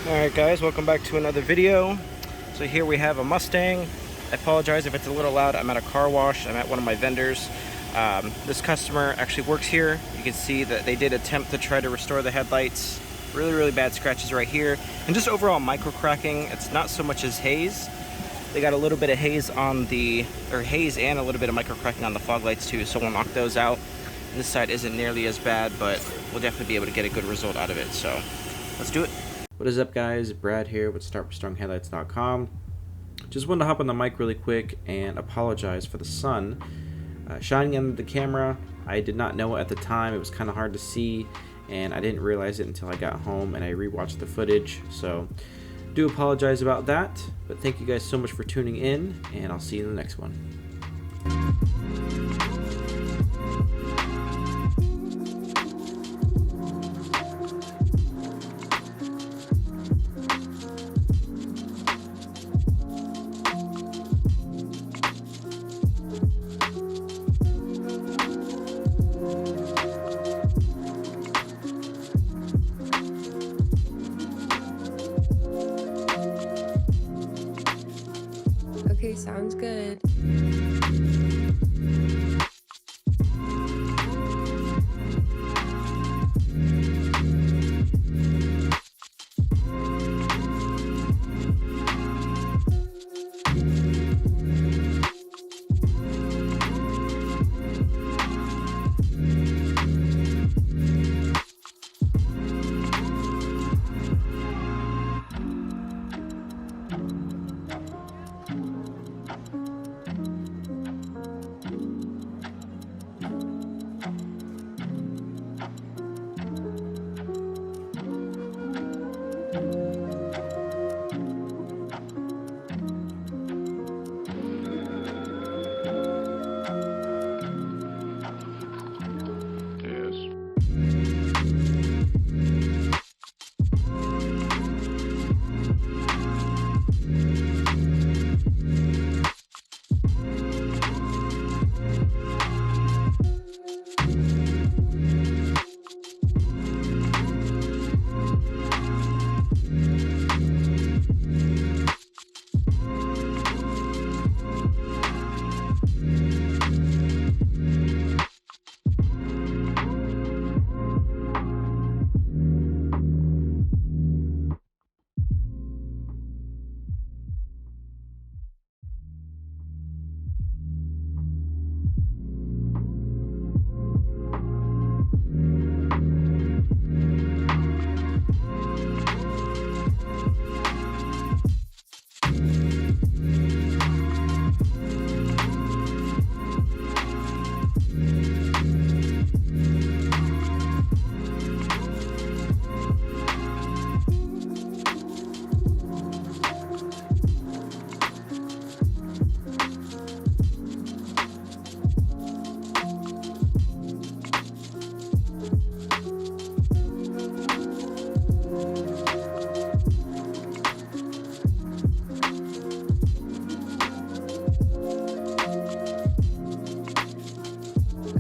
Alright guys, welcome back to another video. So here we have a Mustang. I apologize if it's a little loud. I'm at a car wash. I'm at one of my vendors. This customer actually works here. You can see that they did attempt to try to restore the headlights. Really bad scratches right here. And just overall micro cracking. It's not so much as haze. They got a little bit of haze on the, or haze and a little bit of micro cracking on the fog lights too. So we'll knock those out. And this side isn't nearly as bad, but we'll definitely be able to get a good result out of it. So let's do it. What is up, guys? Brad here with StartWithStrongHeadlights.com. Just wanted to hop on the mic really quick and apologize for the sun shining into the camera. I did not know at the time. It was kind of hard to see, and I didn't realize it until I got home and I rewatched the footage. So do apologize about that, but thank you guys so much for tuning in, and I'll see you in the next one. Okay, sounds good.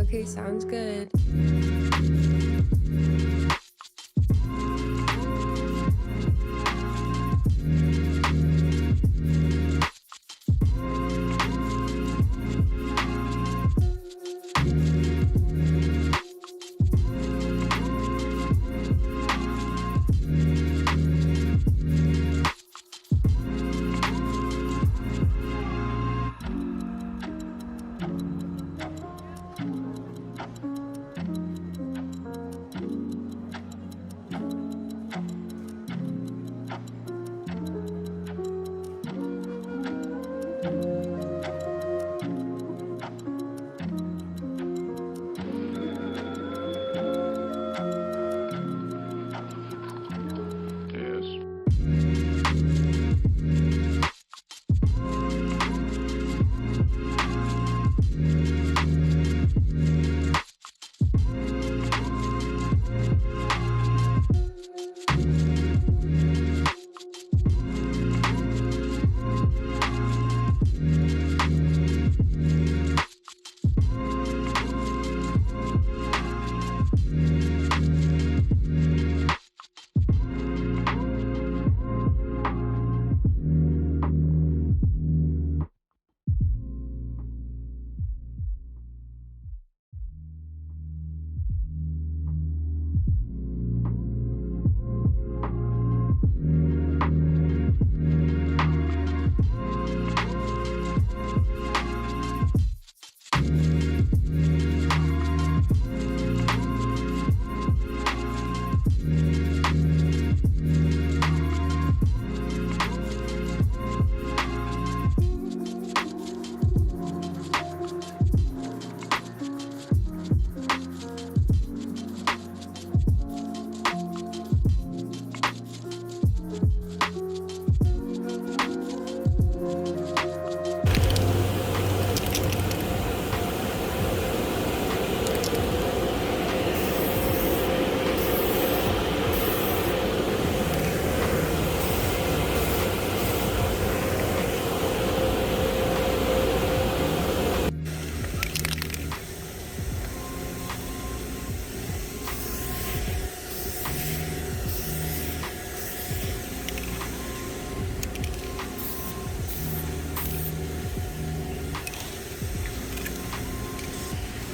Okay, sounds good.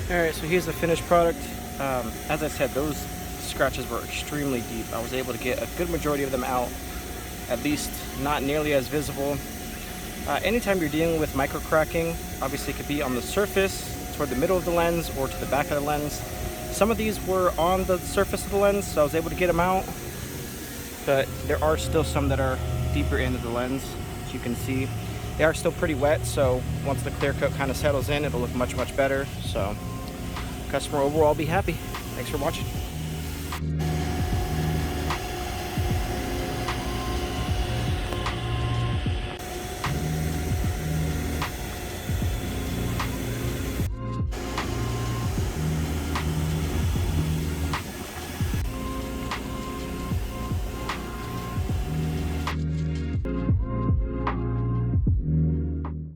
Alright, so here's the finished product. As I said, those scratches were extremely deep. I was able to get a good majority of them out, at least not nearly as visible. Anytime you're dealing with micro cracking, obviously it could be on the surface, toward the middle of the lens, or to the back of the lens. Some of these were on the surface of the lens, so I was able to get them out, but there are still some that are deeper into the lens, as you can see. They are still pretty wet, so once the clear coat kind of settles in, it'll look much, much better. So customer overall will be happy. Thanks for watching.